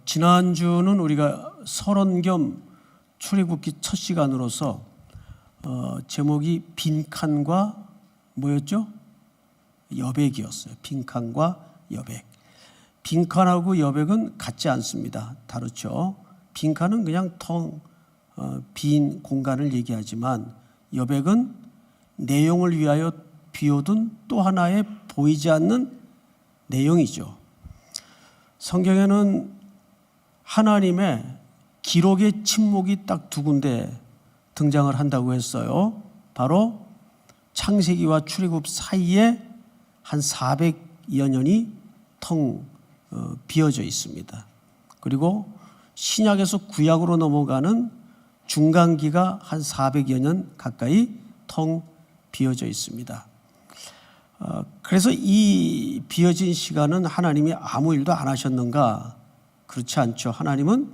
지난주는 우리가 설원 겸 출애굽기 첫 시간으로서 제목이 빈칸과 뭐였죠? 여백이었어요. 빈칸과 여백. 빈칸하고 여백은 같지 않습니다. 다르죠. 빈칸은 그냥 빈 공간을 얘기하지만 여백은 내용을 위하여 비워둔 또 하나의 보이지 않는 내용이죠. 성경에는 하나님의 기록의 침묵이 딱 두 군데 등장을 한다고 했어요. 바로 창세기와 출애굽 사이에 한 400여 년이 텅 비어져 있습니다. 그리고 신약에서 구약으로 넘어가는 중간기가 한 400여 년 가까이 텅 비어져 있습니다. 그래서 이 비어진 시간은 하나님이 아무 일도 안 하셨는가? 그렇지 않죠. 하나님은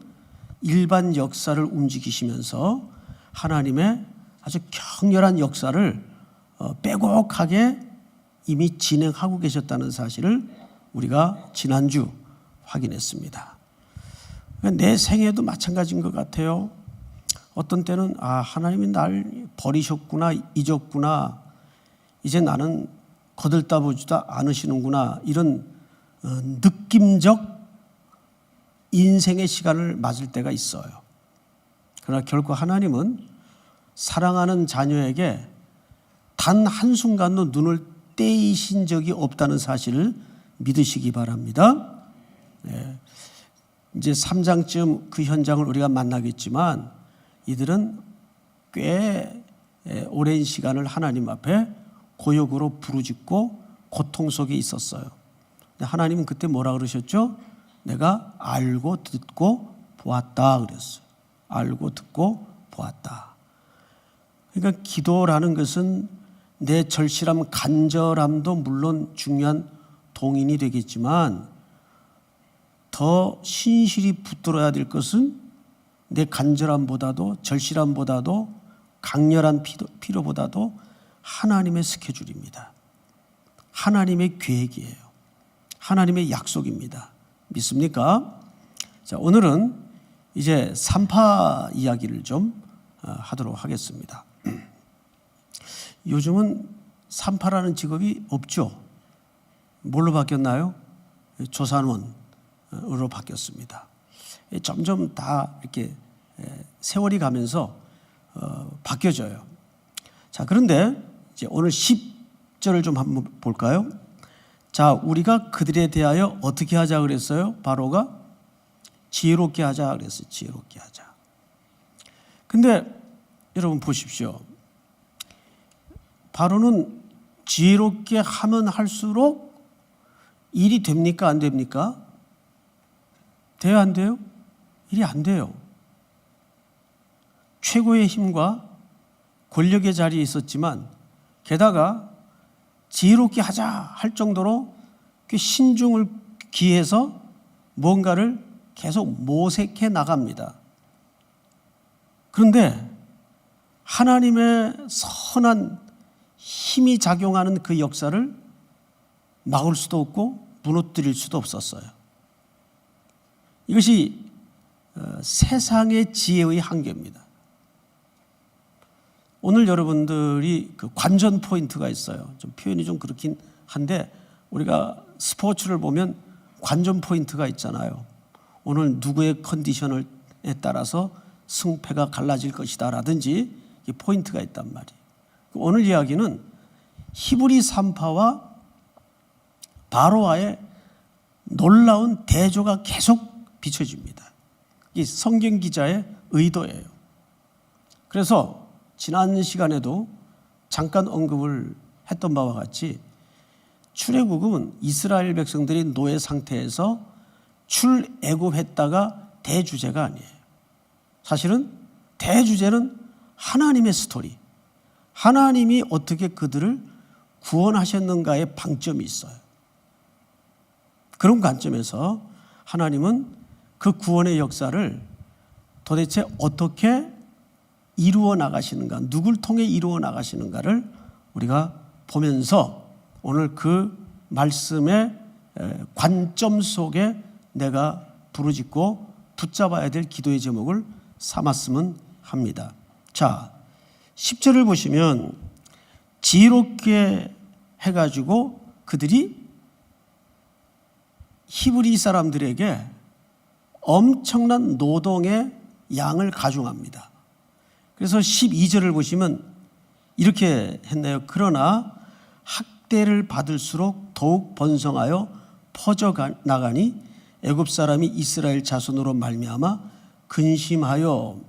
일반 역사를 움직이시면서 하나님의 아주 격렬한 역사를 빼곡하게 이미 진행하고 계셨다는 사실을 우리가 지난주 확인했습니다. 내 생애도 마찬가지인 것 같아요. 어떤 때는 하나님이 날 버리셨구나, 잊었구나, 이제 나는 거들떠보지도 않으시는구나, 이런 느낌적 인생의 시간을 맞을 때가 있어요. 그러나 결코 하나님은 사랑하는 자녀에게 단 한순간도 눈을 떼이신 적이 없다는 사실을 믿으시기 바랍니다. 이제 3장쯤 그 현장을 우리가 만나겠지만 이들은 꽤 오랜 시간을 하나님 앞에 고역으로 부르짖고 고통 속에 있었어요. 근데 하나님은 그때 뭐라 그러셨죠? 내가 알고 듣고 보았다 그랬어요. 알고 듣고 보았다. 그러니까 기도라는 것은 내 절실함, 간절함도 물론 중요한 동인이 되겠지만 더 신실히 붙들어야 될 것은 내 간절함보다도 절실함보다도 강렬한 필요보다도 하나님의 스케줄입니다. 하나님의 계획이에요. 하나님의 약속입니다. 믿습니까? 자, 오늘은 이제 산파 이야기를 좀 하도록 하겠습니다. 요즘은 산파라는 직업이 없죠. 뭘로 바뀌었나요? 조산원으로 바뀌었습니다. 점점 다 이렇게 세월이 가면서 바뀌어져요. 자, 그런데 이제 오늘 10절을 좀 한번 볼까요? 자, 우리가 그들에 대하여 어떻게 하자 그랬어요? 바로가 지혜롭게 하자 그랬어요. 지혜롭게 하자. 근데 여러분 보십시오. 바로는 지혜롭게 하면 할수록 일이 됩니까? 안 됩니까? 돼요? 안 돼요? 일이 안 돼요. 최고의 힘과 권력의 자리에 있었지만 게다가 지혜롭게 하자 할 정도로 그 신중을 기해서 뭔가를 계속 모색해 나갑니다. 그런데 하나님의 선한 힘이 작용하는 그 역사를 막을 수도 없고 무너뜨릴 수도 없었어요. 이것이 세상의 지혜의 한계입니다. 오늘 여러분들이 그 관전 포인트가 있어요. 좀 표현이 좀 그렇긴 한데 우리가 스포츠를 보면 관전 포인트가 있잖아요. 오늘 누구의 컨디션에 따라서 승패가 갈라질 것이다 라든지 포인트가 있단 말이에요. 오늘 이야기는 히브리 산파와 바로와의 놀라운 대조가 계속 비춰집니다. 이 성경 기자의 의도예요. 그래서 지난 시간에도 잠깐 언급을 했던 바와 같이 출애굽은 이스라엘 백성들이 노예 상태에서 출애굽했다가 대주제가 아니에요. 사실은 대주제는 하나님의 스토리, 하나님이 어떻게 그들을 구원하셨는가의 방점이 있어요. 그런 관점에서 하나님은 그 구원의 역사를 도대체 어떻게 이루어 나가시는가, 누굴 통해 이루어 나가시는가를 우리가 보면서 오늘 그 말씀의 관점 속에 내가 부르짖고 붙잡아야 될 기도의 제목을 삼았으면 합니다. 자, 10절을 보시면 지혜롭게 해가지고 그들이 히브리 사람들에게 엄청난 노동의 양을 가중합니다. 그래서 12절을 보시면 이렇게 했네요. 그러나 학대를 받을수록 더욱 번성하여 퍼져 나가니 애굽 사람이 이스라엘 자손으로 말미암아 근심하여.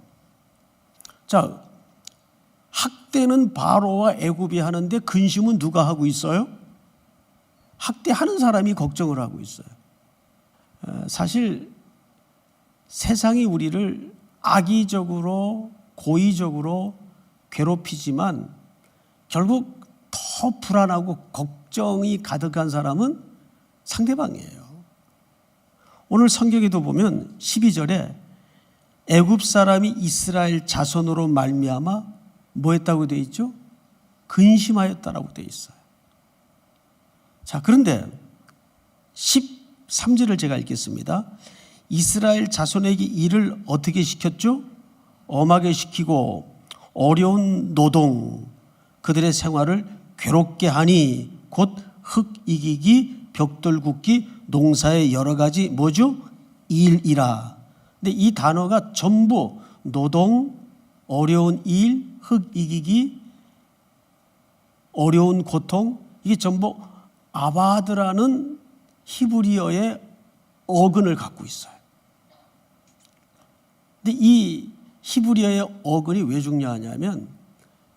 자, 학대는 바로와 애굽이 하는데 근심은 누가 하고 있어요? 학대하는 사람이 걱정을 하고 있어요. 사실 세상이 우리를 악의적으로 고의적으로 괴롭히지만 결국 더 불안하고 걱정이 가득한 사람은 상대방이에요. 오늘 성경에도 보면 12절에 애굽 사람이 이스라엘 자손으로 말미암아 뭐 했다고 되어 있죠? 근심하였다라고 되어 있어요. 자, 그런데 13절을 제가 읽겠습니다. 이스라엘 자손에게 일을 어떻게 시켰죠? 엄하게 시키고 어려운 노동, 그들의 생활을 괴롭게 하니 곧 흙 이기기, 벽돌 굽기, 농사의 여러 가지 뭐죠? 일이라. 근데 이 단어가 전부 노동, 어려운 일, 흙 이기기, 어려운 고통, 이게 전부 아바드라는 히브리어의 어근을 갖고 있어요. 근데 이 히브리어의 어근이 왜 중요하냐면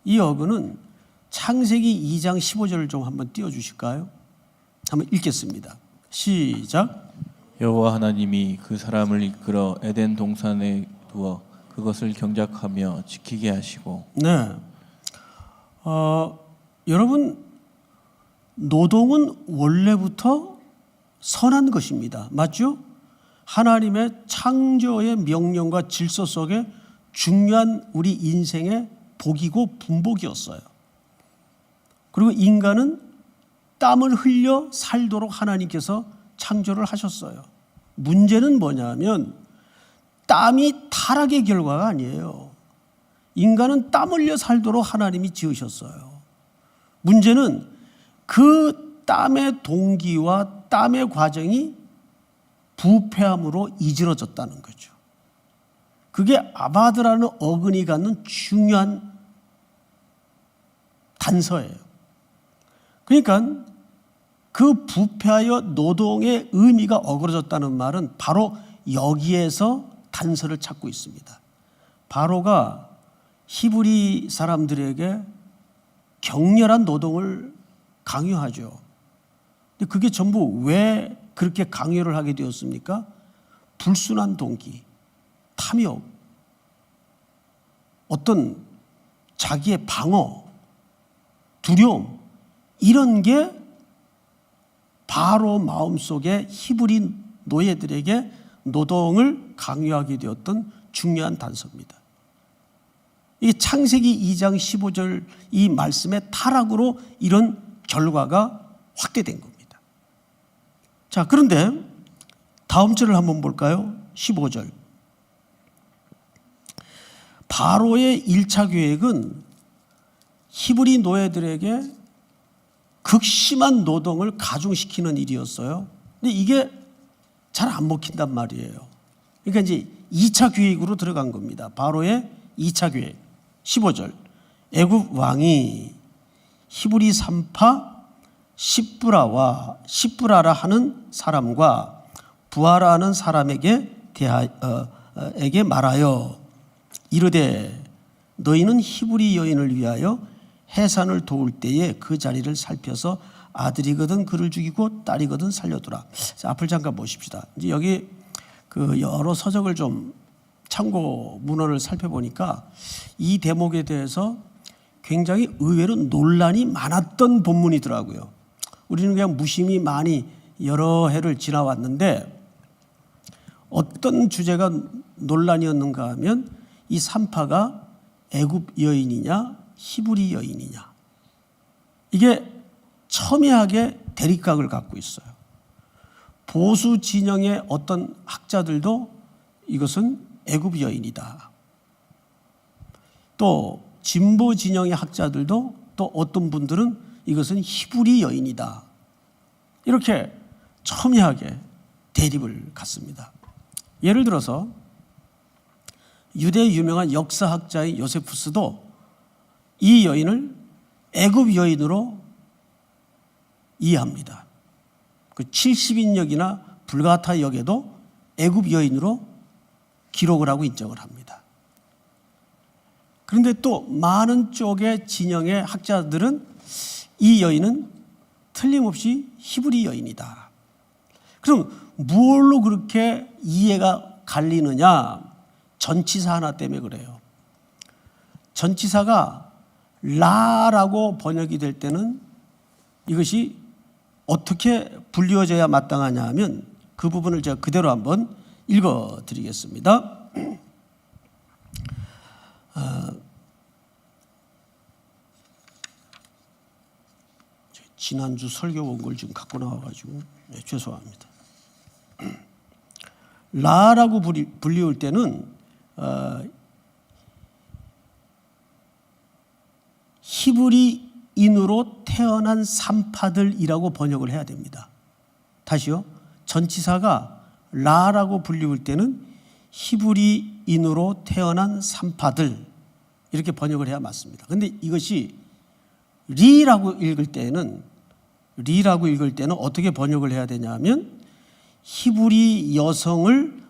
이 어근은 창세기 2장 15절을 좀 한번 띄워주실까요? 한번 읽겠습니다. 시작. 여호와 하나님이 그 사람을 이끌어 에덴 동산에 두어 그것을 경작하며 지키게 하시고. 네. 여러분, 노동은 원래부터 선한 것입니다. 맞죠? 하나님의 창조의 명령과 질서 속에 중요한 우리 인생의 복이고 분복이었어요. 그리고 인간은 땀을 흘려 살도록 하나님께서 창조를 하셨어요. 문제는 뭐냐면 땀이 타락의 결과가 아니에요. 인간은 땀 흘려 살도록 하나님이 지으셨어요. 문제는 그 땀의 동기와 땀의 과정이 부패함으로 이지러졌다는 거죠. 그게 아바드라는 어근이 갖는 중요한 단서예요. 그러니까 그 부패하여 노동의 의미가 어그러졌다는 말은 바로 여기에서 단서를 찾고 있습니다. 바로가 히브리 사람들에게 격렬한 노동을 강요하죠. 근데 그게 전부 왜 그렇게 강요를 하게 되었습니까? 불순한 동기, 탐욕, 어떤 자기의 방어, 두려움, 이런 게 바로 마음속에 히브리 노예들에게 노동을 강요하게 되었던 중요한 단서입니다. 이게 창세기 2장 15절 이 말씀의 타락으로 이런 결과가 확대된 겁니다. 자, 그런데 다음 절을 한번 볼까요? 15절. 바로의 1차 계획은 히브리 노예들에게 극심한 노동을 가중시키는 일이었어요. 근데 이게 잘 안 먹힌단 말이에요. 그러니까 이제 2차 계획으로 들어간 겁니다. 바로의 2차 계획. 15절. 애굽 왕이 히브리 산파 시브라라 하는 사람과 부하라 하는 사람에게 말하여 이르되 너희는 히브리 여인을 위하여 해산을 도울 때에 그 자리를 살펴서 아들이거든 그를 죽이고 딸이거든 살려두라. 자, 앞을 잠깐 보십시다. 이제 여기 그 여러 서적을 좀 참고 문헌을 살펴보니까 이 대목에 대해서 굉장히 의외로 논란이 많았던 본문이더라고요. 우리는 그냥 무심히 많이 여러 해를 지나왔는데 어떤 주제가 논란이었는가 하면 이 산파가 애굽 여인이냐 히브리 여인이냐, 이게 첨예하게 대립각을 갖고 있어요. 보수 진영의 어떤 학자들도 이것은 애굽 여인이다. 또 진보 진영의 학자들도 또 어떤 분들은 이것은 히브리 여인이다. 이렇게 첨예하게 대립을 갖습니다. 예를 들어서 유대의 유명한 역사학자인 요세푸스도 이 여인을 애굽 여인으로 이해합니다. 그 70인역이나 불가타 역에도 애굽 여인으로 기록을 하고 인정을 합니다. 그런데 또 많은 쪽의 진영의 학자들은 이 여인은 틀림없이 히브리 여인이다. 그럼 무엇로 그렇게 이해가 갈리느냐? 전치사 하나 때문에 그래요. 전치사가 라라고 번역이 될 때는 이것이 어떻게 불리워져야 마땅하냐 하면 그 부분을 제가 그대로 한번 읽어드리겠습니다. 지난주 설교 원고를 지금 갖고 나와가지고 죄송합니다. 라라고 불리울 때는 히브리인으로 태어난 산파들이라고 번역을 해야 됩니다. 다시요. 전치사가 라라고 불리울 때는 히브리인으로 태어난 산파들 이렇게 번역을 해야 맞습니다. 그런데 이것이 리라고 읽을 때는 어떻게 번역을 해야 되냐면 히브리 여성을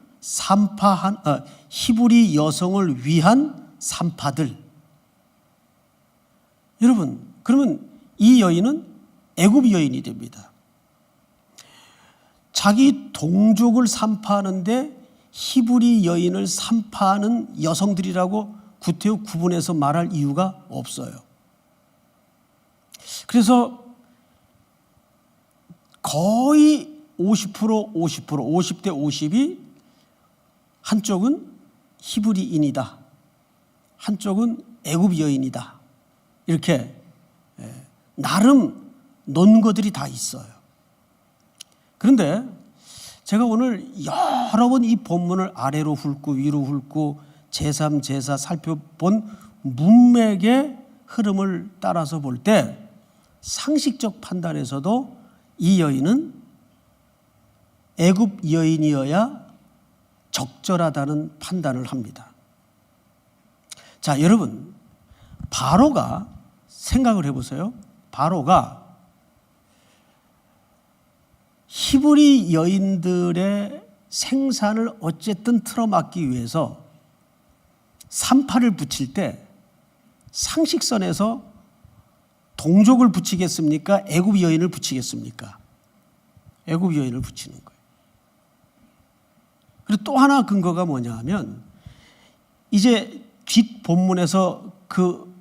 히브리 여성을 위한 산파들. 여러분, 그러면 이 여인은 애굽 여인이 됩니다. 자기 동족을 산파하는데 히브리 여인을 산파하는 여성들이라고 구태여 구분해서 말할 이유가 없어요. 그래서 거의 50대 50이 한쪽은 히브리인이다. 한쪽은 애굽 여인이다. 이렇게 나름 논거들이 다 있어요. 그런데 제가 오늘 여러 번 이 본문을 아래로 훑고 위로 훑고 제3, 제4 살펴본 문맥의 흐름을 따라서 볼 때 상식적 판단에서도 이 여인은 애굽 여인이어야 적절하다는 판단을 합니다. 자, 여러분, 바로가 생각을 해보세요. 바로가 히브리 여인들의 생산을 어쨌든 틀어막기 위해서 산파를 붙일 때 상식선에서 동족을 붙이겠습니까? 애굽 여인을 붙이겠습니까? 애굽 여인을 붙이는 거예요. 그리고 또 하나 근거가 뭐냐 하면 이제 뒷 본문에서 그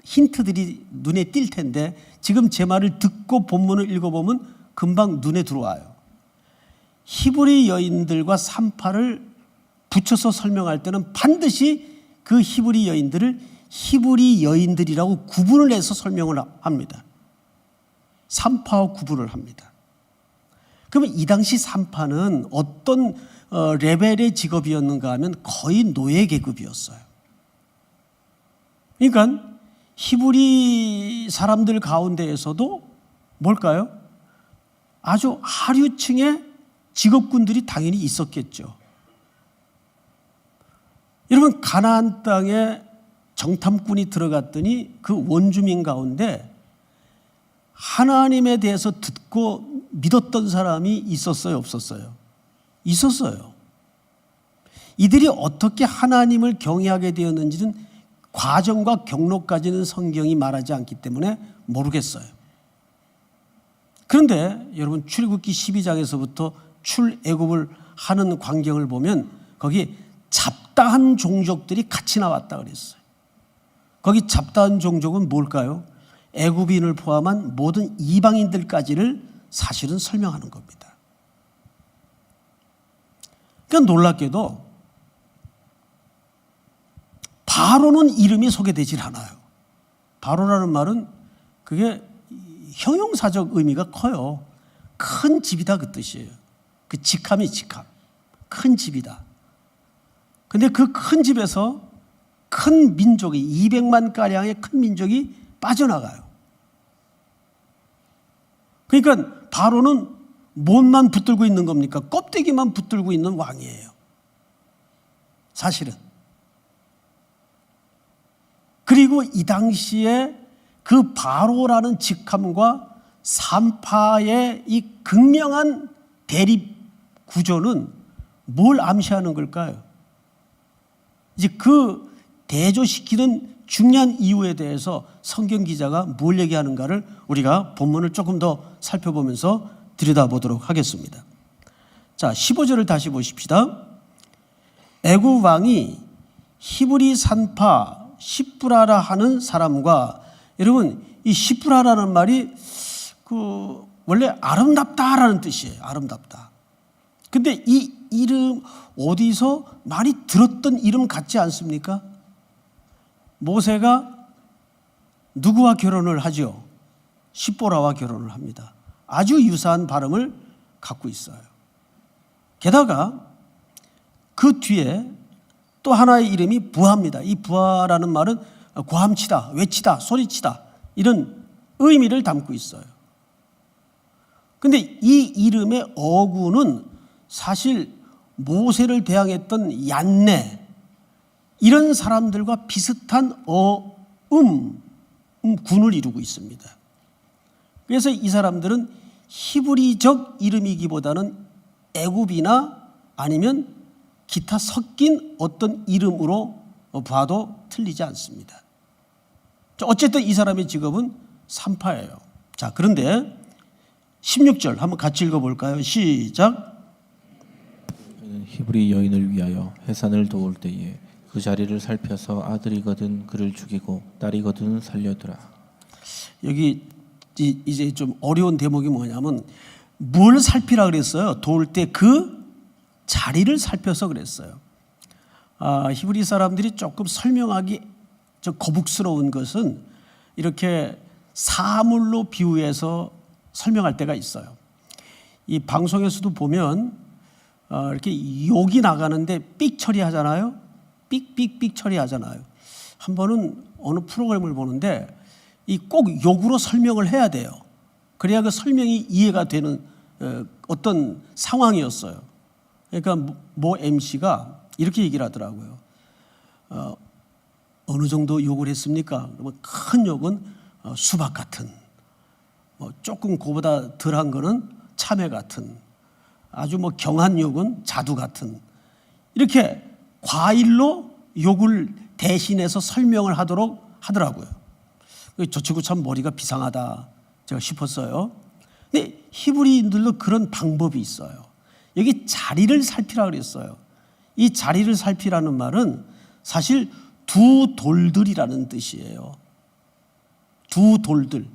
힌트들이 눈에 띌 텐데 지금 제 말을 듣고 본문을 읽어보면 금방 눈에 들어와요. 히브리 여인들과 산파를 붙여서 설명할 때는 반드시 그 히브리 여인들을 히브리 여인들이라고 구분을 해서 설명을 합니다. 산파와 구분을 합니다. 그러면 이 당시 산파는 어떤 레벨의 직업이었는가 하면 거의 노예 계급이었어요. 그러니까 히브리 사람들 가운데에서도 뭘까요? 아주 하류층의 직업군들이 당연히 있었겠죠. 여러분, 가나안 땅에 정탐꾼이 들어갔더니 그 원주민 가운데 하나님에 대해서 듣고 믿었던 사람이 있었어요, 없었어요? 있었어요. 이들이 어떻게 하나님을 경외하게 되었는지는 과정과 경로까지는 성경이 말하지 않기 때문에 모르겠어요. 그런데 여러분, 출애굽기 12장에서부터 출애굽을 하는 광경을 보면 거기 잡다한 종족들이 같이 나왔다 그랬어요. 거기 잡다한 종족은 뭘까요? 애굽인을 포함한 모든 이방인들까지를 사실은 설명하는 겁니다. 그러니까 놀랍게도 바로는 이름이 소개되질 않아요. 바로라는 말은 그게 형용사적 의미가 커요. 큰 집이다 그 뜻이에요. 그 직함이 직함. 큰 집이다. 근데 그 큰 집에서 큰 민족이 200만 가량의 큰 민족이 빠져나가요. 그러니까 바로는 몸만 붙들고 있는 겁니까? 껍데기만 붙들고 있는 왕이에요. 사실은. 그리고 이 당시에 그 바로라는 직함과 산파의 이 극명한 대립 구조는 뭘 암시하는 걸까요? 이제 그 대조시키는 중요한 이유에 대해서 성경 기자가 뭘 얘기하는가를 우리가 본문을 조금 더 살펴보면서 들여다보도록 하겠습니다. 자, 15절을 다시 보십시다. 애굽 왕이 히브리 산파 시프라라 하는 사람과, 여러분 이 시프라라는 말이 그 원래 아름답다라는 뜻이에요. 아름답다. 근데 이 이름 어디서 많이 들었던 이름 같지 않습니까? 모세가 누구와 결혼을 하죠? 시보라와 결혼을 합니다. 아주 유사한 발음을 갖고 있어요. 게다가 그 뒤에 또 하나의 이름이 부하입니다. 이 부하라는 말은 고함치다, 외치다, 소리치다 이런 의미를 담고 있어요. 근데 이 이름의 어구는 사실 모세를 대항했던 얀네 이런 사람들과 비슷한 군을 이루고 있습니다. 그래서 이 사람들은 히브리적 이름이기보다는 애굽이나 아니면 기타 섞인 어떤 이름으로 봐도 틀리지 않습니다. 어쨌든 이 사람의 직업은 산파예요. 자, 그런데 16절 한번 같이 읽어볼까요? 시작. 히브리 여인을 위하여 해산을 도울 때에 그 자리를 살펴서 아들이거든 그를 죽이고 딸이거든 살려두라. 여기 이제 좀 어려운 대목이 뭐냐면 뭘 살피라 그랬어요? 도울 때 그 자리를 살펴서 그랬어요. 히브리 사람들이 조금 설명하기 좀 거북스러운 것은 이렇게 사물로 비유해서 설명할 때가 있어요. 이 방송에서도 보면 이렇게 욕이 나가는데 삑 처리하잖아요. 삑삑삑 처리하잖아요. 한 번은 어느 프로그램을 보는데 이 꼭 욕으로 설명을 해야 돼요. 그래야 그 설명이 이해가 되는 어떤 상황이었어요. 그러니까 모 MC가 이렇게 얘기를 하더라고요. 어느 정도 욕을 했습니까? 그러면 큰 욕은 수박 같은, 조금 그보다 덜한 거는 참외 같은, 아주 경한 욕은 자두 같은, 이렇게 과일로 욕을 대신해서 설명을 하도록 하더라고요. 저 친구 참 머리가 비상하다 제가 싶었어요. 근데 히브리인들도 그런 방법이 있어요. 여기 자리를 살피라 그랬어요. 이 자리를 살피라는 말은 사실 두 돌들이라는 뜻이에요. 두 돌들.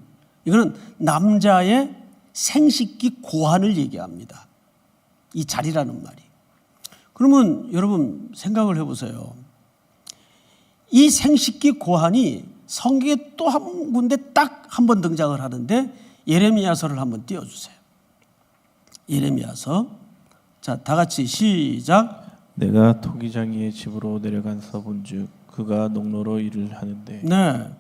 이거는 남자의 생식기 고환을 얘기합니다. 이 자리라는 말이. 그러면 여러분 생각을 해보세요. 이 생식기 고환이 성경에 또 한 군데 딱 한 번 등장을 하는데 예레미야서를 한번 띄워주세요. 예레미야서. 자, 다 같이 시작. 내가 토기장이의 집으로 내려가서 본즉 그가 농로로 일을 하는데. 네.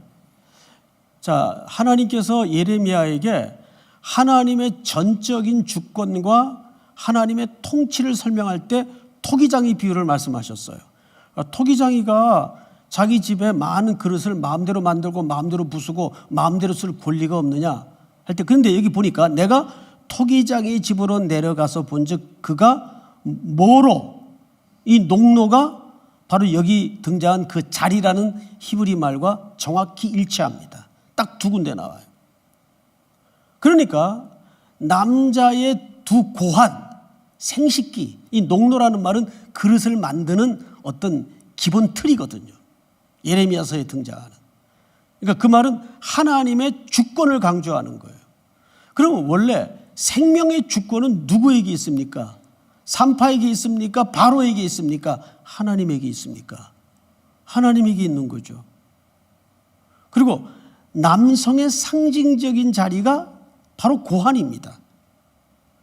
자, 하나님께서 예레미야에게 하나님의 전적인 주권과 하나님의 통치를 설명할 때 토기장이 비유를 말씀하셨어요. 토기장이가 자기 집에 많은 그릇을 마음대로 만들고 마음대로 부수고 마음대로 쓸 권리가 없느냐 할 때, 그런데 여기 보니까 내가 토기장의 집으로 내려가서 본즉 그가 뭐로, 이 농로가 바로 여기 등장한 그 자리라는 히브리 말과 정확히 일치합니다. 딱 두 군데 나와요. 그러니까 남자의 두 고환, 생식기, 이 농로라는 말은 그릇을 만드는 어떤 기본 틀이거든요. 예레미야서에 등장하는. 그러니까 그 말은 하나님의 주권을 강조하는 거예요. 그러면 원래 생명의 주권은 누구에게 있습니까? 산파에게 있습니까? 바로에게 있습니까? 하나님에게 있습니까? 하나님에게 있는 거죠. 그리고 남성의 상징적인 자리가 바로 고환입니다.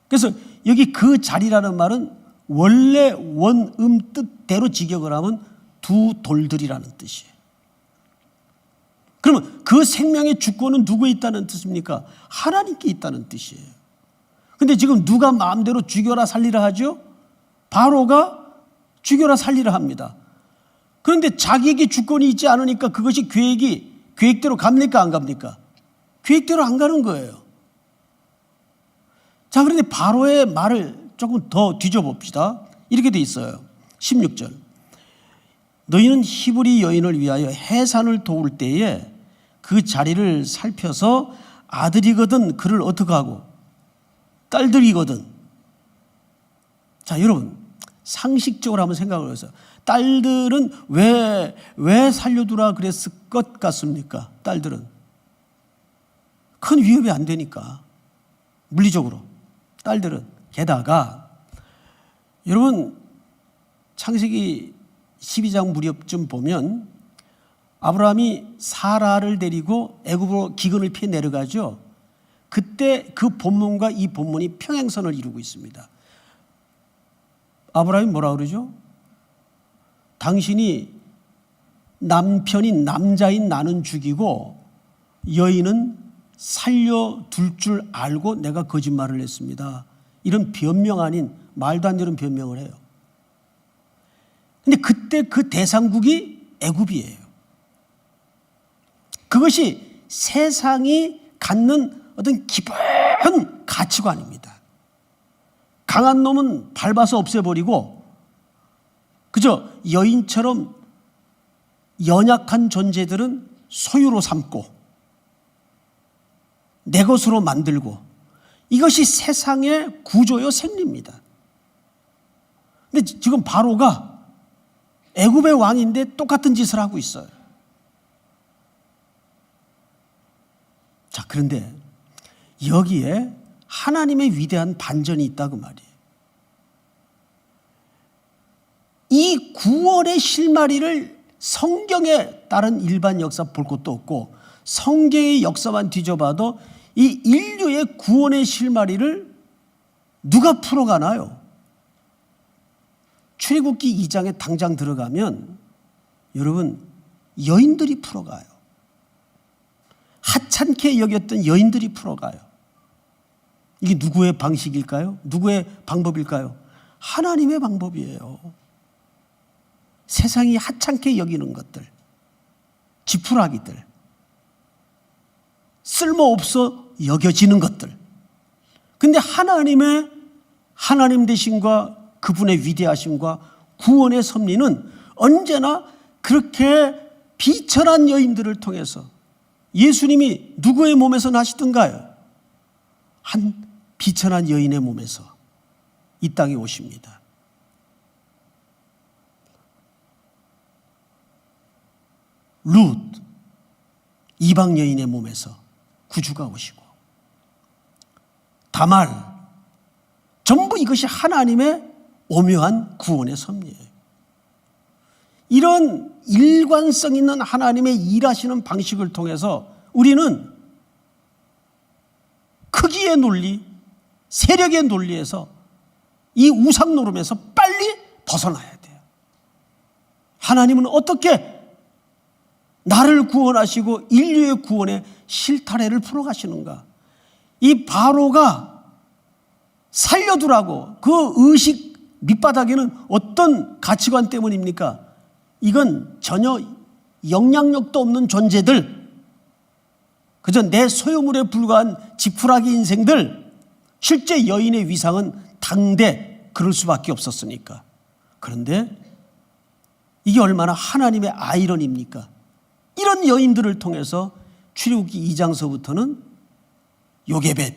그래서 여기 그 자리라는 말은 원래 원음 뜻대로 직역을 하면 두 돌들이라는 뜻이에요. 그러면 그 생명의 주권은 누구에 있다는 뜻입니까? 하나님께 있다는 뜻이에요. 근데 지금 누가 마음대로 죽여라 살리라 하죠? 바로가 죽여라 살리라 합니다. 그런데 자기에게 주권이 있지 않으니까 그것이 계획대로 갑니까? 안 갑니까? 계획대로 안 가는 거예요. 자, 그런데 바로의 말을 조금 더 뒤져봅시다. 이렇게 돼 있어요. 16절. 너희는 히브리 여인을 위하여 해산을 도울 때에 그 자리를 살펴서 아들이거든 그를 어떻게 하고 딸들이거든. 자, 여러분 상식적으로 한번 생각을 해보세요. 딸들은 왜 살려두라 그랬을 것 같습니까? 딸들은 큰 위협이 안 되니까, 물리적으로 딸들은. 게다가 여러분 창세기 12장 무렵쯤 보면 아브라함이 사라를 데리고 애굽으로 기근을 피해 내려가죠. 그때 그 본문과 이 본문이 평행선을 이루고 있습니다. 아브라함이 뭐라 그러죠? 당신이 남편인 남자인 나는 죽이고 여인은 살려둘 줄 알고 내가 거짓말을 했습니다. 이런 변명 아닌 말도 안 되는 변명을 해요. 근데 그때 그 대상국이 애굽이에요. 그것이 세상이 갖는 어떤 기본 가치관입니다. 강한 놈은 밟아서 없애버리고 그저 여인처럼 연약한 존재들은 소유로 삼고 내 것으로 만들고, 이것이 세상의 구조요 생리입니다. 근데 지금 바로가 애굽의 왕인데 똑같은 짓을 하고 있어요. 자, 그런데 여기에 하나님의 위대한 반전이 있다고 말이에요. 이 구원의 실마리를 성경에 따른 일반 역사 볼 것도 없고 성경의 역사만 뒤져봐도 이 인류의 구원의 실마리를 누가 풀어가나요? 출애굽기 2장에 당장 들어가면 여러분 여인들이 풀어가요. 하찮게 여겼던 여인들이 풀어가요. 이게 누구의 방식일까요? 누구의 방법일까요? 하나님의 방법이에요. 세상이 하찮게 여기는 것들, 지푸라기들, 쓸모없어 여겨지는 것들. 근데 하나님 되심과 그분의 위대하심과 구원의 섭리는 언제나 그렇게 비천한 여인들을 통해서, 예수님이 누구의 몸에서 나시던가요? 한 비천한 여인의 몸에서 이 땅에 오십니다. 룻, 이방 여인의 몸에서 구주가 오시고, 다말, 전부 이것이 하나님의 오묘한 구원의 섭리예요. 이런 일관성 있는 하나님의 일하시는 방식을 통해서 우리는 크기의 논리, 세력의 논리에서, 이 우상 노름에서 빨리 벗어나야 돼요. 하나님은 어떻게 나를 구원하시고 인류의 구원에 실타래를 풀어가시는가? 이 바로가 살려두라고 그 의식 밑바닥에는 어떤 가치관 때문입니까? 이건 전혀 영향력도 없는 존재들, 그저 내 소유물에 불과한 지푸라기 인생들, 실제 여인의 위상은 당대 그럴 수밖에 없었으니까. 그런데 이게 얼마나 하나님의 아이러니입니까? 이런 여인들을 통해서 출애굽기 2장서부터는 요게벳,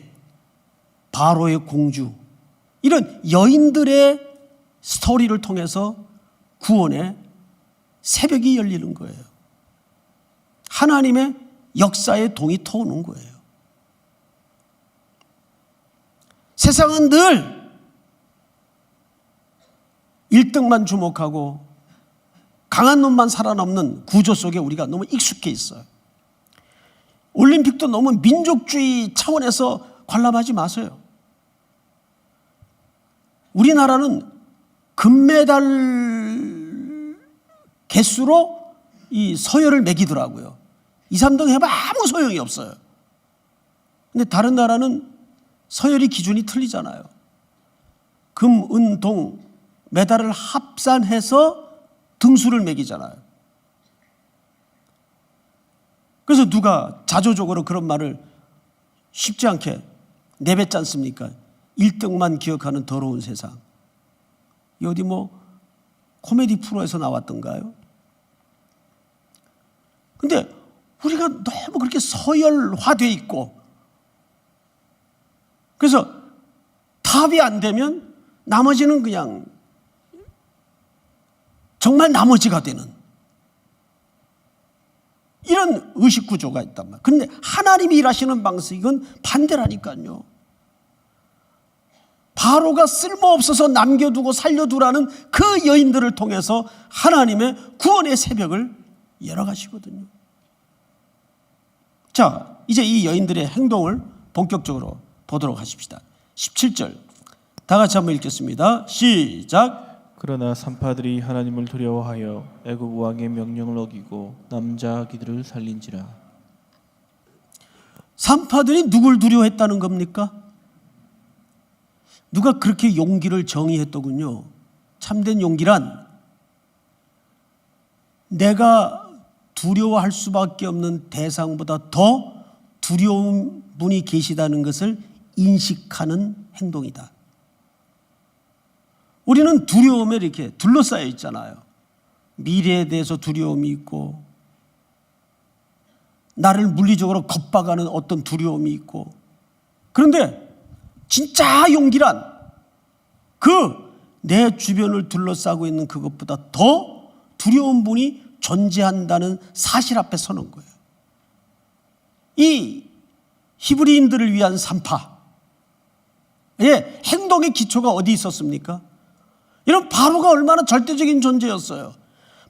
바로의 공주, 이런 여인들의 스토리를 통해서 구원의 새벽이 열리는 거예요. 하나님의 역사의 동이 터오는 거예요. 세상은 늘 1등만 주목하고 강한 놈만 살아남는 구조 속에 우리가 너무 익숙해 있어요. 올림픽도 너무 민족주의 차원에서 관람하지 마세요. 우리나라는 금메달 개수로 이 서열을 매기더라고요. 2, 3등 해봐 아무 소용이 없어요. 근데 다른 나라는 서열이 기준이 틀리잖아요. 금, 은, 동 메달을 합산해서 등수를 매기잖아요. 그래서 누가 자조적으로 그런 말을 쉽지 않게 내뱉지 않습니까? 1등만 기억하는 더러운 세상. 이 어디 뭐 코미디 프로에서 나왔던가요? 근데 우리가 너무 그렇게 서열화되어 있고, 그래서 답이 안 되면 나머지는 그냥 정말 나머지가 되는 이런 의식 구조가 있단 말이에요. 그런데 하나님이 일하시는 방식은 반대라니까요. 바로가 쓸모없어서 남겨두고 살려두라는 그 여인들을 통해서 하나님의 구원의 새벽을 열어가시거든요. 자, 이제 이 여인들의 행동을 본격적으로 보도록 하십시다. 17절 다 같이 한번 읽겠습니다. 시작. 그러나 산파들이 하나님을 두려워하여 애굽 왕의 명령을 어기고 남자 아기들을 살린지라. 산파들이 누굴 두려워했다는 겁니까? 누가 그렇게 용기를 정의했더군요. 참된 용기란 내가 두려워할 수밖에 없는 대상보다 더 두려운 분이 계시다는 것을 인식하는 행동이다. 우리는 두려움에 이렇게 둘러싸여 있잖아요. 미래에 대해서 두려움이 있고, 나를 물리적으로 겁박하는 어떤 두려움이 있고, 그런데 진짜 용기란 그 내 주변을 둘러싸고 있는 그것보다 더 두려운 분이 존재한다는 사실 앞에 서는 거예요. 이 히브리인들을 위한 산파의 행동의 기초가 어디 있었습니까? 이런 바로가 얼마나 절대적인 존재였어요.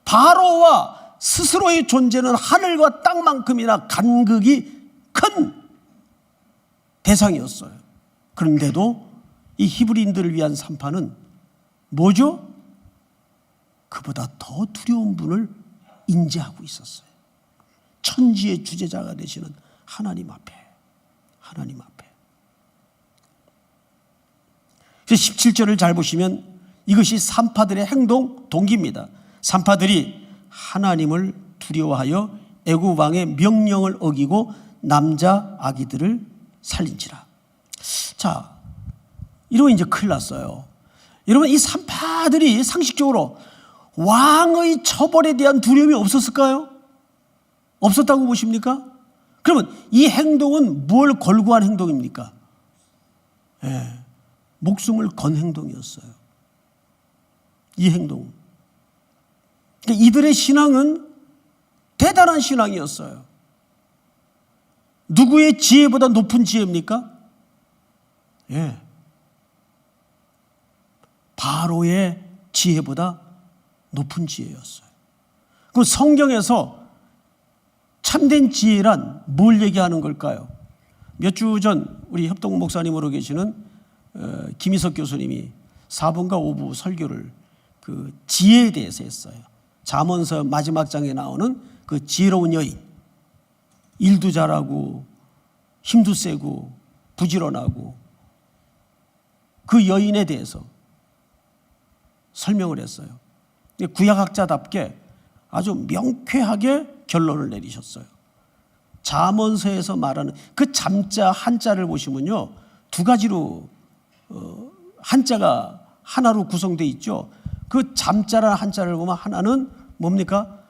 바로와 스스로의 존재는 하늘과 땅만큼이나 간극이 큰 대상이었어요. 그런데도 이 히브리인들을 위한 산파는 뭐죠? 그보다 더 두려운 분을 인지하고 있었어요. 천지의 주재자가 되시는 하나님 앞에. 하나님 앞에. 그래서 17절을 잘 보시면 이것이 산파들의 행동 동기입니다. 산파들이 하나님을 두려워하여 애굽 왕의 명령을 어기고 남자 아기들을 살린지라. 자, 이러면 이제 큰일 났어요. 여러분, 이 산파들이 상식적으로 왕의 처벌에 대한 두려움이 없었을까요? 없었다고 보십니까? 그러면 이 행동은 뭘 걸고 한 행동입니까? 목숨을 건 행동이었어요. 이 행동. 그러니까 이들의 신앙은 대단한 신앙이었어요. 누구의 지혜보다 높은 지혜입니까? 바로의 지혜보다 높은 지혜였어요. 그럼 성경에서 참된 지혜란 뭘 얘기하는 걸까요? 몇 주 전 우리 협동 목사님으로 계시는 김희석 교수님이 4부인가 5부 설교를 그 지혜에 대해서 했어요. 잠언서 마지막 장에 나오는 그 지혜로운 여인, 일도 잘하고 힘도 세고 부지런하고 그 여인에 대해서 설명을 했어요. 구약학자답게 아주 명쾌하게 결론을 내리셨어요. 잠언서에서 말하는 그 잠자 한자를 보시면요, 두 가지로 한자가 하나로 구성되어 있죠. 그 잠자라는 한자를 보면 하나는 뭡니까?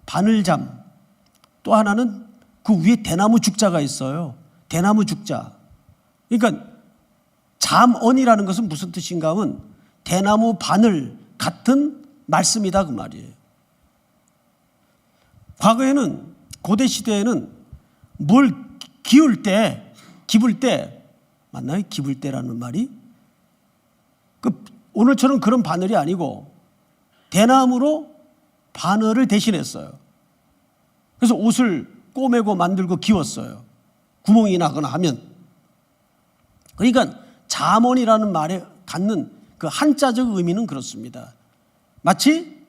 바늘잠. 또 하나는 그 위에 대나무 죽자가 있어요. 대나무 죽자. 그러니까 잠언이라는 것은 무슨 뜻인가 하면 대나무 바늘 같은 말씀이다 그 말이에요. 과거에는 고대 시대에는 뭘 기울 때, 기불 때 맞나요? 기불 때라는 말이 오늘처럼 그런 바늘이 아니고 대나무로 바늘을 대신했어요. 그래서 옷을 꼬매고 만들고 기웠어요. 구멍이 나거나 하면. 그러니까 잠언이라는 말에 갖는 그 한자적 의미는 그렇습니다. 마치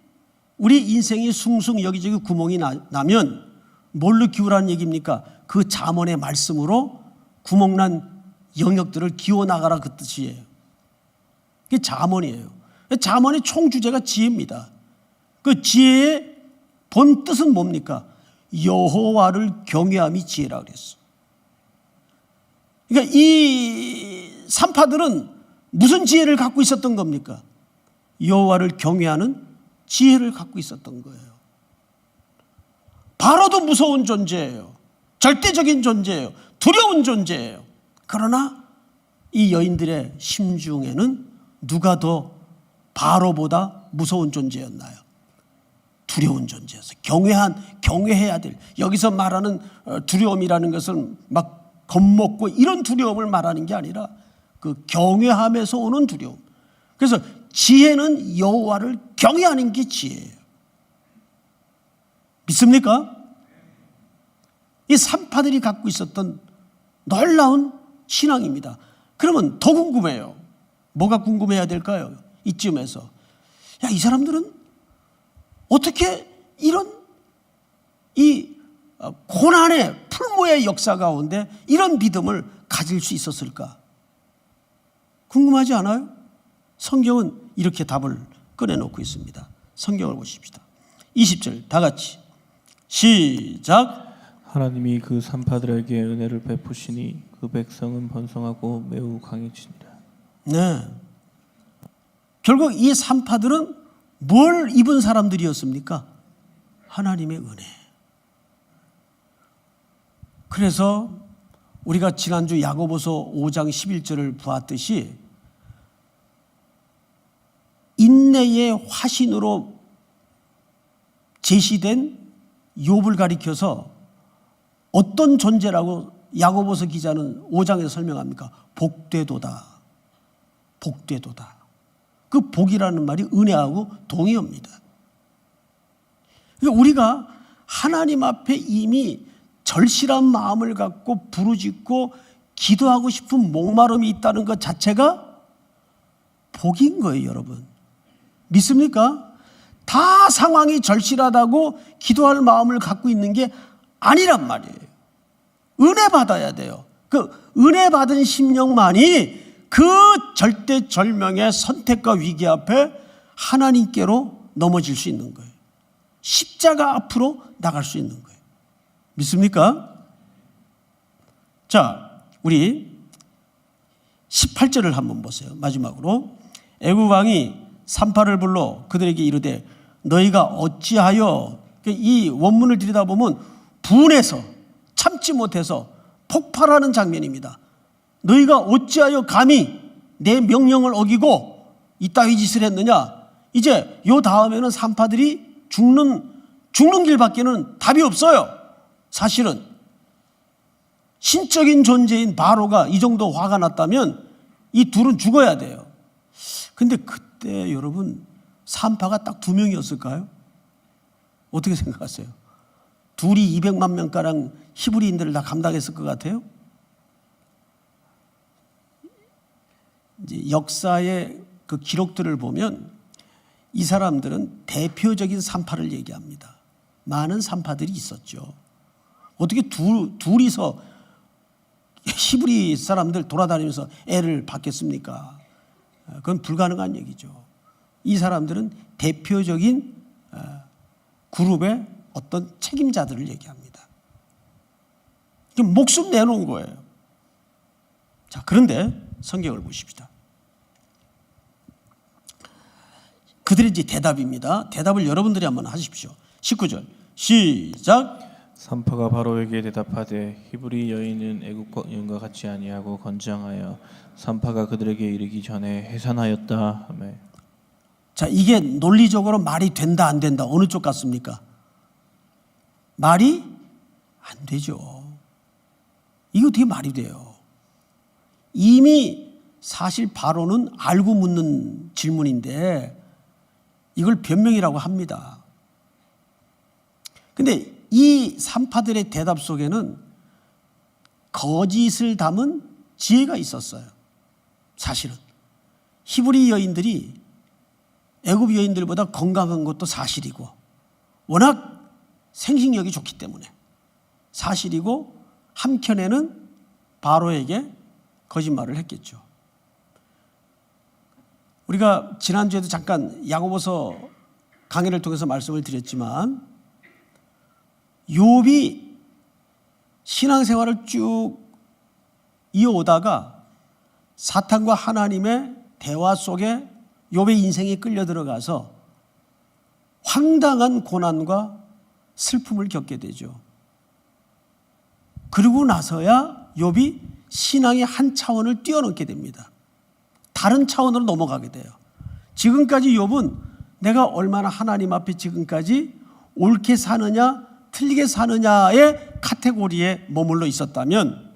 우리 인생이 숭숭 여기저기 구멍이 나면 뭘로 기우라는 얘기입니까? 그 잠언의 말씀으로 구멍난 영역들을 기워나가라 그 뜻이에요. 그게 잠언이에요. 잠언의 총 주제가 지혜입니다. 그 지혜의 본 뜻은 뭡니까? 여호와를 경외함이 지혜라 그랬어. 그러니까 이 산파들은 무슨 지혜를 갖고 있었던 겁니까? 여호와를 경외하는 지혜를 갖고 있었던 거예요. 바로도 무서운 존재예요. 절대적인 존재예요. 두려운 존재예요. 그러나 이 여인들의 심중에는 누가 더 바로보다 무서운 존재였나요? 두려운 존재였어요. 경외해야 될. 여기서 말하는 두려움이라는 것은 막 겁먹고 이런 두려움을 말하는 게 아니라 그 경외함에서 오는 두려움. 그래서 지혜는 여호와를 경외하는 게 지혜예요. 믿습니까? 이 산파들이 갖고 있었던 놀라운 신앙입니다. 그러면 더 궁금해요. 뭐가 궁금해야 될까요? 이쯤에서 야, 이 사람들은 어떻게 이런 이 고난의 풀모의 역사 가운데 이런 믿음을 가질 수 있었을까? 궁금하지 않아요? 성경은 이렇게 답을 꺼내놓고 있습니다. 성경을 보십시다. 20절 다 같이 시작. 하나님이 그 산파들에게 은혜를 베푸시니 그 백성은 번성하고 매우 강해지니라. 네. 결국 이 산파들은 뭘 입은 사람들이었습니까? 하나님의 은혜. 그래서 우리가 지난주 야고보서 5장 11절을 보았듯이 인내의 화신으로 제시된 욥을 가리켜서 어떤 존재라고 야고보서 기자는 5장에서 설명합니까? 복되도다. 복되도다. 그 복이라는 말이 은혜하고 동의어입니다. 그러니까 우리가 하나님 앞에 이미 절실한 마음을 갖고 부르짖고 기도하고 싶은 목마름이 있다는 것 자체가 복인 거예요, 여러분. 믿습니까? 다 상황이 절실하다고 기도할 마음을 갖고 있는 게 아니란 말이에요. 은혜 받아야 돼요. 그 은혜 받은 심령만이 그 절대절명의 선택과 위기 앞에 하나님께로 넘어질 수 있는 거예요. 십자가 앞으로 나갈 수 있는 거예요. 믿습니까? 자, 우리 18절을 한번 보세요. 마지막으로 애굽 왕이 산파를 불러 그들에게 이르되 너희가 어찌하여, 이 원문을 들여다보면 분해서 참지 못해서 폭발하는 장면입니다. 너희가 어찌하여 감히 내 명령을 어기고 이따위 짓을 했느냐. 이제 요 다음에는 산파들이 죽는 길밖에는 답이 없어요. 사실은 신적인 존재인 바로가 이 정도 화가 났다면 이 둘은 죽어야 돼요. 근데 그때 여러분 산파가 딱 2명이었을까요? 어떻게 생각하세요? 둘이 200만 명가량 히브리인들을 다 감당했을 것 같아요? 이제 역사의 그 기록들을 보면 이 사람들은 대표적인 산파를 얘기합니다. 많은 산파들이 있었죠. 어떻게 둘이서 히브리 사람들 돌아다니면서 애를 받겠습니까? 그건 불가능한 얘기죠. 이 사람들은 대표적인 그룹의 어떤 책임자들을 얘기합니다. 목숨 내놓은 거예요. 자, 그런데 성경을 보십시다. 그들의 이제 대답입니다. 대답을 여러분들이 한번 하십시오. 19절 시작. 산파가 바로에게 대답하되 히브리 여인은 애국 여인과 같이 아니하고 건장하여 산파가 그들에게 이르기 전에 해산하였다 하매. 자, 이게 논리적으로 말이 된다 안 된다 어느 쪽 같습니까? 말이 안 되죠. 이거 어떻게 말이 돼요? 이미 사실 바로는 알고 묻는 질문인데 이걸 변명이라고 합니다. 근데 이 산파들의 대답 속에는 거짓을 담은 지혜가 있었어요. 사실은 히브리 여인들이 애굽 여인들보다 건강한 것도 사실이고 워낙 생식력이 좋기 때문에 사실이고, 한켠에는 바로에게 거짓말을 했겠죠. 우리가 지난주에도 잠깐 야고보서 강의를 통해서 말씀을 드렸지만, 욥이 신앙생활을 쭉 이어오다가 사탄과 하나님의 대화 속에 욥의 인생이 끌려 들어가서 황당한 고난과 슬픔을 겪게 되죠. 그러고 나서야 욥이 신앙의 한 차원을 뛰어넘게 됩니다. 다른 차원으로 넘어가게 돼요. 지금까지 욥은 내가 얼마나 하나님 앞에 지금까지 옳게 사느냐 틀리게 사느냐의 카테고리에 머물러 있었다면,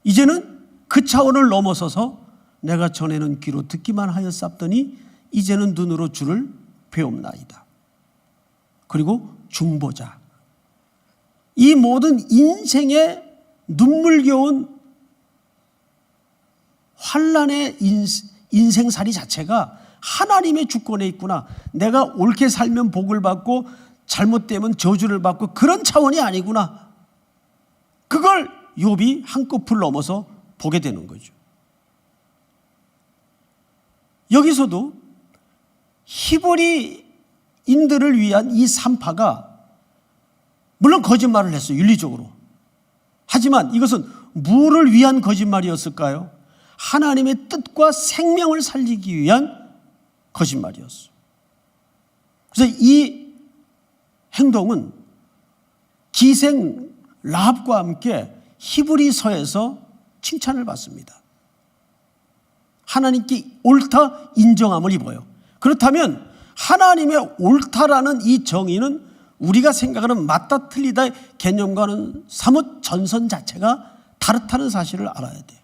이제는 그 차원을 넘어서서 내가 전에는 귀로 듣기만 하였사더니 이제는 눈으로 주를 배움나이다. 그리고 중보자. 이 모든 인생의 눈물겨운 환란의 인생살이 자체가 하나님의 주권에 있구나. 내가 옳게 살면 복을 받고 잘못되면 저주를 받고 그런 차원이 아니구나. 그걸 욥이 한꺼풀 넘어서 보게 되는 거죠. 여기서도 히브리인들을 위한 이 산파가 물론 거짓말을 했어요, 윤리적으로. 하지만 이것은 무엇을 위한 거짓말이었을까요? 하나님의 뜻과 생명을 살리기 위한 거짓말이었어요. 그래서 이 행동은 기생 라합과 함께 히브리서에서 칭찬을 받습니다. 하나님께 옳다 인정함을 입어요. 그렇다면 하나님의 옳다라는 이 정의는 우리가 생각하는 맞다 틀리다의 개념과는 사뭇 전선 자체가 다르다는 사실을 알아야 돼요.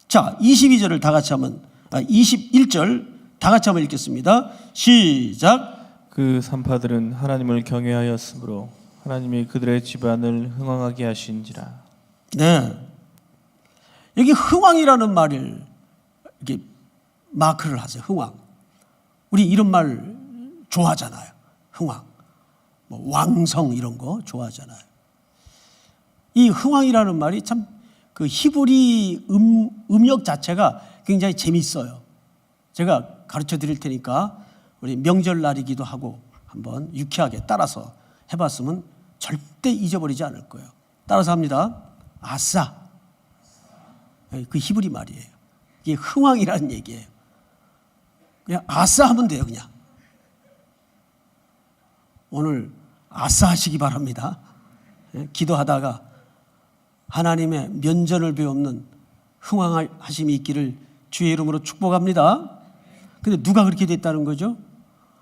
자, 22절을 다 같이 한번 21절 다 같이 한번 읽겠습니다. 시작. 그 산파들은 하나님을 경외하였으므로 하나님이 그들의 집안을 흥왕하게 하신지라. 네, 여기 흥왕이라는 말을 이렇게 마크를 하세요. 흥왕. 우리 이런 말 좋아하잖아요. 흥왕, 뭐 왕성 이런 거 좋아하잖아요. 이 흥왕이라는 말이 참 그 히브리 음역 자체가 굉장히 재밌어요. 제가 가르쳐 드릴 테니까 우리 명절날이기도 하고 한번 유쾌하게 따라서 해봤으면 절대 잊어버리지 않을 거예요. 따라서 합니다. 아싸. 그 히브리 말이에요. 이게 흥왕이라는 얘기예요. 그냥 아싸 하면 돼요. 그냥 오늘 아싸 하시기 바랍니다. 기도하다가 하나님의 면전을 배우는 흥왕하심이 있기를 주의 이름으로 축복합니다. 근데 누가 그렇게 됐다는 거죠?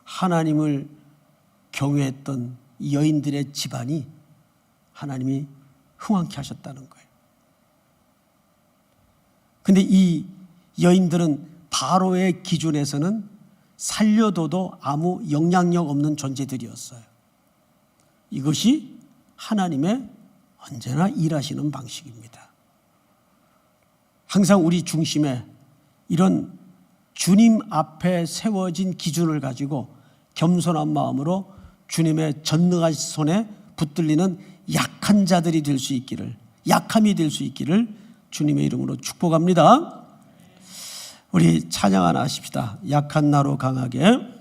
하나님을 경외했던 여인들의 집안이 하나님이 흥왕케 하셨다는 거예요. 근데 이 여인들은 바로의 기준에서는 살려둬도 아무 영향력 없는 존재들이었어요. 이것이 하나님의 언제나 일하시는 방식입니다. 항상 우리 중심에 이런 주님 앞에 세워진 기준을 가지고 겸손한 마음으로 주님의 전능한 손에 붙들리는 약한 자들이 될 수 있기를, 약함이 될 수 있기를 주님의 이름으로 축복합니다. 우리 찬양 하나 하십시다. 약한 나로 강하게.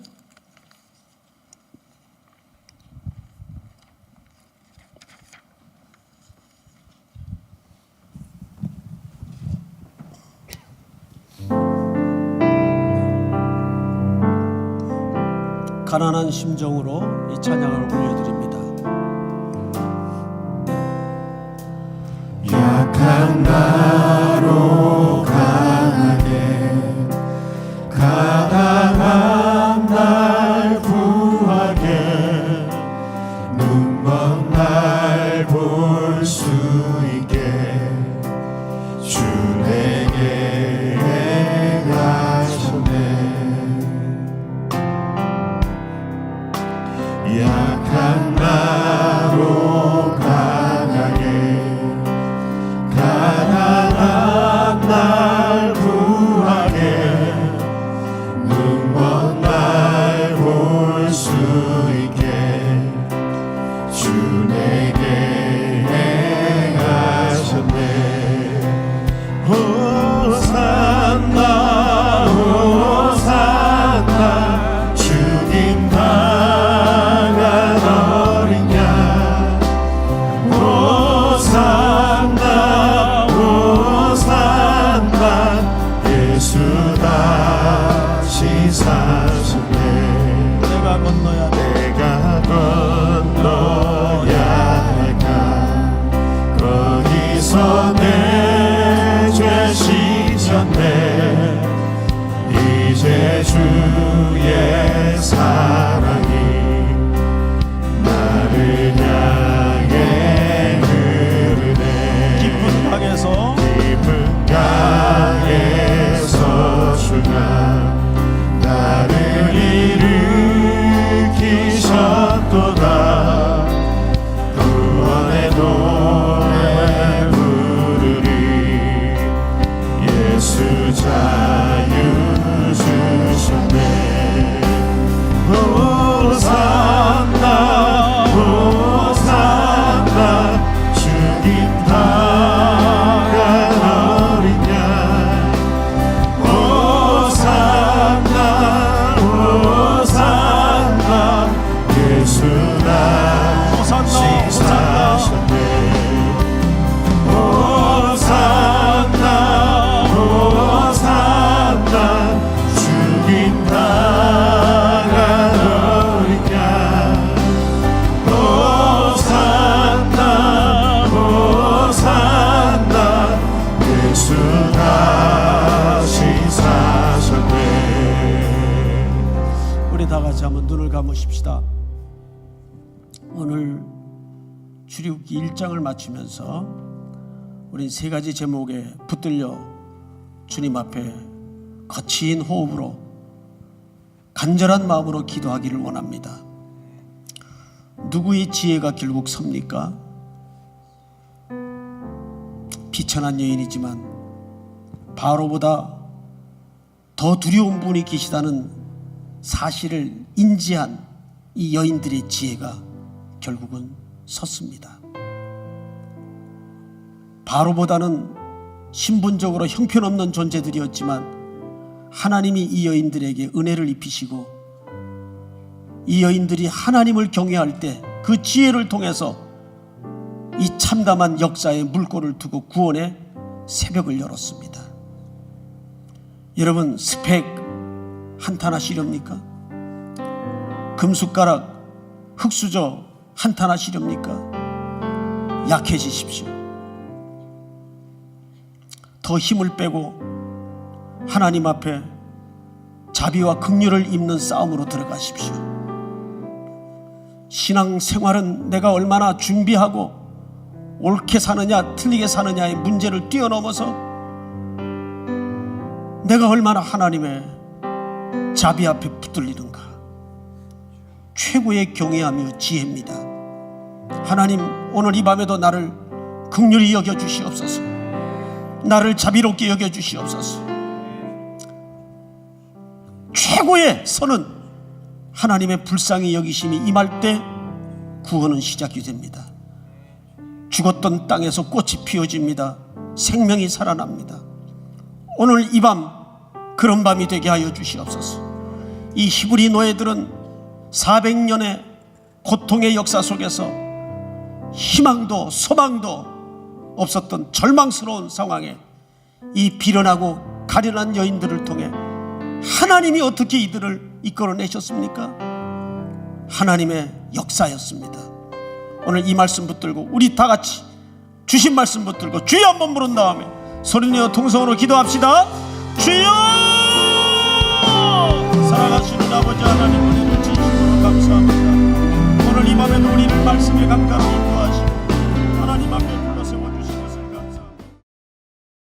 가난한 심정으로 이 찬양을 올려드립니다. 약한 나로 강하게, 가난한 날 구하게, 눈먼 날 볼 수 있게 주 내게 행하셨네. 약한 나로 강하게, 가난한 주셨네. 이제 주의 사랑이 나를 향해 흐르네. 깊은 강에서 깊은 강에서 주가 나를 일으키셨도다. 구원의 노래 부르리. 예수 자유 주셨네. 호산나 호산나 주님 다간 어린 양. 호산나 호산나 예수 다시 사셨네. 호산나 호산나 주님 다간 어린 양. 호산나 호산나 예수 다시 사셨네. 우리 다 같이 한번 눈을 감으십시다. 오늘 출애굽기 1장을 마치면서 우린 세 가지 제목에 붙들려 주님 앞에 거친 호흡으로 간절한 마음으로 기도하기를 원합니다. 누구의 지혜가 결국 섭니까? 비천한 여인이지만 바로보다 더 두려운 분이 계시다는 사실을 인지한 이 여인들의 지혜가 결국은 섰습니다. 바로보다는 신분적으로 형편없는 존재들이었지만 하나님이 이 여인들에게 은혜를 입히시고 이 여인들이 하나님을 경외할 때 그 지혜를 통해서 이 참담한 역사의 물꼬를 두고 구원의 새벽을 열었습니다. 여러분, 스펙 한탄하시렵니까? 금숟가락, 흙수저 한탄하시렵니까? 약해지십시오. 더 힘을 빼고 하나님 앞에 자비와 긍휼을 입는 싸움으로 들어가십시오. 신앙생활은 내가 얼마나 준비하고 옳게 사느냐 틀리게 사느냐의 문제를 뛰어넘어서 내가 얼마나 하나님의 자비 앞에 붙들리는가, 최고의 경외하며 지혜입니다. 하나님, 오늘 이 밤에도 나를 긍휼히 여겨주시옵소서. 나를 자비롭게 여겨주시옵소서. 최고의 선은 하나님의 불쌍히 여기심이 임할 때 구원은 시작이 됩니다. 죽었던 땅에서 꽃이 피어집니다. 생명이 살아납니다. 오늘 이 밤 그런 밤이 되게 하여 주시옵소서. 이 히브리 노예들은 400년의 고통의 역사 속에서 희망도 소망도 없었던 절망스러운 상황에 이 비련하고 가련한 여인들을 통해 하나님이 어떻게 이들을 이끌어내셨습니까? 하나님의 역사였습니다. 오늘 이 말씀 붙들고 우리 다 같이 주신 말씀 붙들고 주여 한번 부른 다음에 소리내어 통성으로 기도합시다. 주여! 사랑하시는 아버지 하나님, 우리를 진심으로 감사합니다. 오늘 이 밤에도 우리를 말씀에 가까이